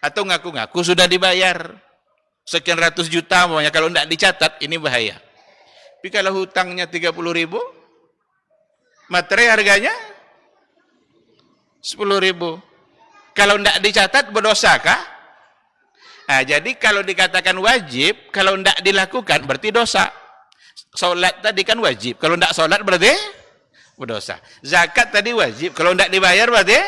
Atau ngaku-ngaku sudah dibayar. Sekian ratus juta, pokoknya kalau tidak dicatat, ini bahaya. Tapi kalau hutangnya 30.000, materai harganya 10.000. Kalau tidak dicatat, berdosa kah? Nah, jadi kalau dikatakan wajib, kalau tidak dilakukan berarti dosa. Salat tadi kan wajib, kalau tidak salat berarti berdosa. Zakat tadi wajib, kalau tidak dibayar berarti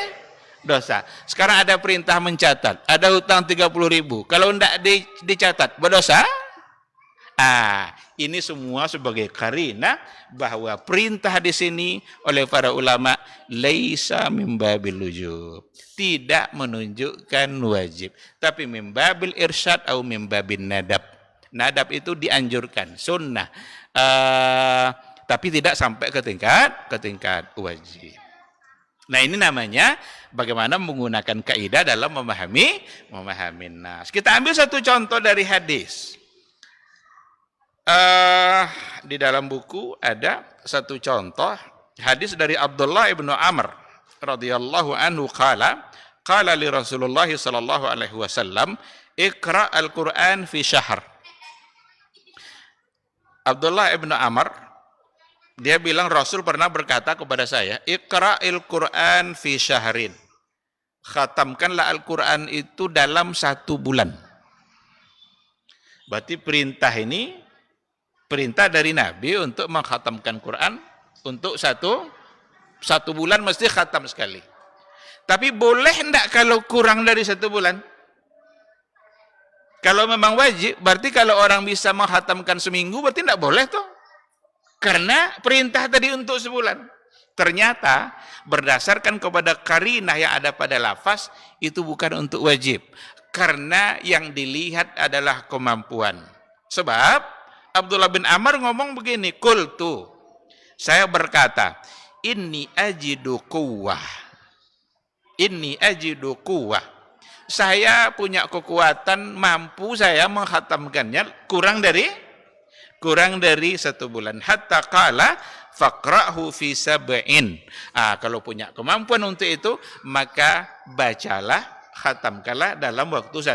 dosa. Sekarang ada perintah mencatat, ada hutang 30.000, kalau tidak dicatat berdosa. Ini semua sebagai karina bahwa perintah di sini oleh para ulama laisa mimbabil wujub, tidak menunjukkan wajib, tapi mimbabil irsyad atau mimbabin nadab. Nadab itu dianjurkan, sunnah, tapi tidak sampai ke tingkat wajib. Nah, ini namanya bagaimana menggunakan kaidah dalam memahami nas. Kita ambil satu contoh dari hadis. Di dalam buku ada satu contoh hadis dari Abdullah ibnu Amr radhiyallahu anhu qala li Rasulullah sallallahu alaihi wasallam iqra al-Quran fi syahr. Abdullah ibnu Amr dia bilang Rasul pernah berkata kepada saya, iqra'il Quran fi syahrin. Khatamkanlah Al-Quran itu dalam 1 bulan. Berarti perintah ini perintah dari Nabi untuk mengkhatamkan Quran untuk satu bulan mesti khatam sekali. Tapi boleh enggak kalau kurang dari 1 bulan? Kalau memang wajib, berarti kalau orang bisa menghatamkan seminggu, berarti enggak boleh tuh. Karena perintah tadi untuk sebulan. Ternyata berdasarkan kepada qarinah yang ada pada lafaz itu bukan untuk wajib. Karena yang dilihat adalah kemampuan. Sebab Abdullah bin Amr ngomong begini, qultu, saya berkata, inni ajidu quwwah. Inni ajidu quwwah. Saya punya kekuatan, mampu saya menghatamkannya kurang dari 1 bulan. Hatta qala faqra'hu fi sab'in. Kalau punya kemampuan untuk itu, maka bacalah, khatamkanlah dalam waktu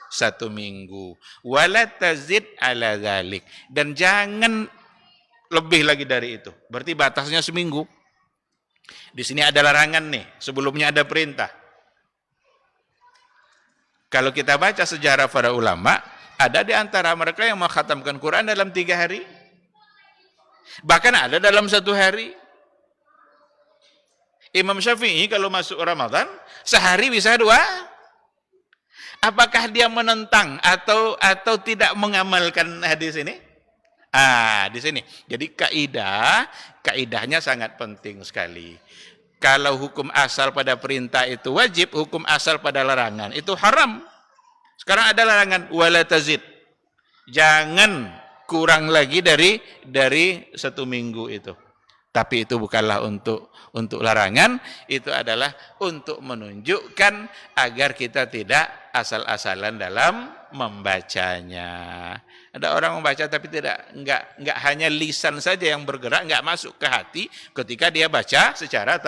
satu minggu. Wala tazid ala dzalik. Dan jangan lebih lagi dari itu. Berarti batasnya seminggu. Di sini ada larangan nih, sebelumnya ada perintah. Kalau kita baca sejarah para ulama, ada di antara mereka yang menghatamkan Quran dalam 3 hari. Bahkan ada dalam 1 hari. Imam Syafi'i kalau masuk Ramadan, sehari bisa 2. Apakah dia menentang atau tidak mengamalkan hadis ini? Di sini. Jadi kaidahnya sangat penting sekali. Kalau hukum asal pada perintah itu wajib, hukum asal pada larangan itu haram. Sekarang ada larangan, wala tazid. Jangan kurang lagi dari 1 minggu itu. Tapi itu bukanlah untuk larangan, itu adalah untuk menunjukkan agar kita tidak asal-asalan dalam membacanya. Ada orang membaca tapi enggak hanya lisan saja yang bergerak, enggak masuk ke hati ketika dia baca secara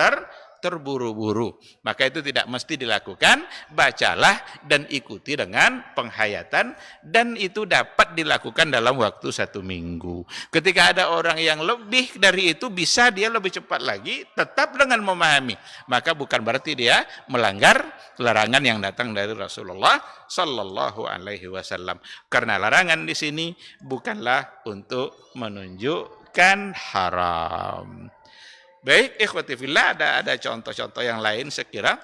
terburu-buru. Maka itu tidak mesti dilakukan. Bacalah dan ikuti dengan penghayatan, dan itu dapat dilakukan dalam waktu 1 minggu. Ketika ada orang yang lebih dari itu, bisa dia lebih cepat lagi, tetap dengan memahami. Maka bukan berarti dia melanggar larangan yang datang dari Rasulullah Sallallahu Alaihi Wasallam. Karena larangan di sini bukanlah untuk menunjukkan haram. Baik, ikhwati fillah, ada contoh-contoh yang lain sekira.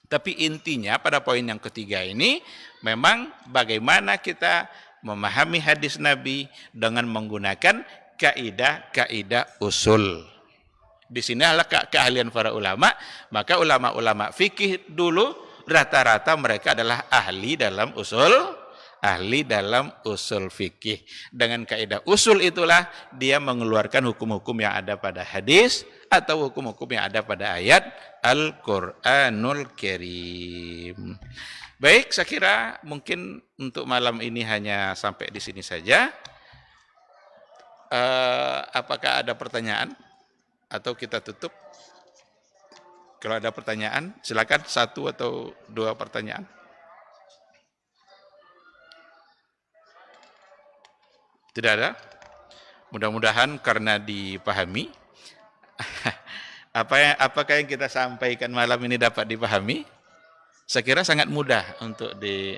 Tapi intinya pada poin yang ketiga ini, memang bagaimana kita memahami hadis Nabi dengan menggunakan kaidah-kaidah usul. Di sini adalah keahlian para ulama. Maka ulama-ulama fikih dulu rata-rata mereka adalah ahli dalam usul fikih. Dengan kaidah usul itulah dia mengeluarkan hukum-hukum yang ada pada hadis atau hukum-hukum yang ada pada ayat Al-Qur'anul Karim. Baik, saya kira mungkin untuk malam ini hanya sampai di sini saja. Apakah ada pertanyaan atau kita tutup? Kalau ada pertanyaan, silakan 1 atau 2 pertanyaan. Tidak ada? Mudah-mudahan karena dipahami. Apakah yang kita sampaikan malam ini dapat dipahami? Saya kira sangat mudah untuk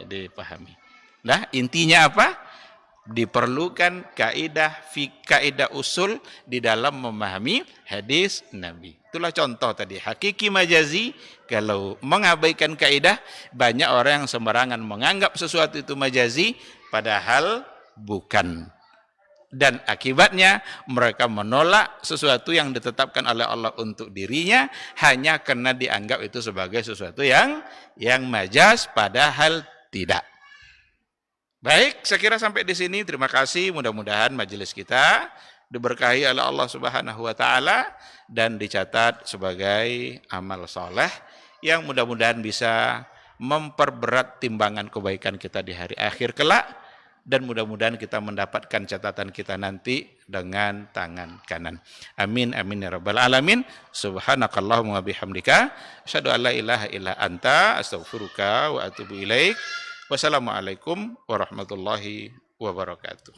dipahami. Nah, intinya apa? Diperlukan kaidah usul di dalam memahami hadis Nabi. Itulah contoh tadi, hakiki majazi. Kalau mengabaikan kaidah, banyak orang yang sembarangan menganggap sesuatu itu majazi, padahal bukan. Dan akibatnya mereka menolak sesuatu yang ditetapkan oleh Allah untuk dirinya hanya karena dianggap itu sebagai sesuatu yang majaz, padahal tidak. Baik, saya kira sampai di sini. Terima kasih. Mudah-mudahan majelis kita diberkahi oleh Allah Subhanahu wa taala dan dicatat sebagai amal soleh yang mudah-mudahan bisa memperberat timbangan kebaikan kita di hari akhir kelak. Dan mudah-mudahan kita mendapatkan catatan kita nanti dengan tangan kanan. Amin, amin ya rabbal alamin. Subhanakallahumma bihamdika asyhadu an la ilaha illa anta astaghfiruka wa atubu ilaik. Wassalamualaikum warahmatullahi wabarakatuh.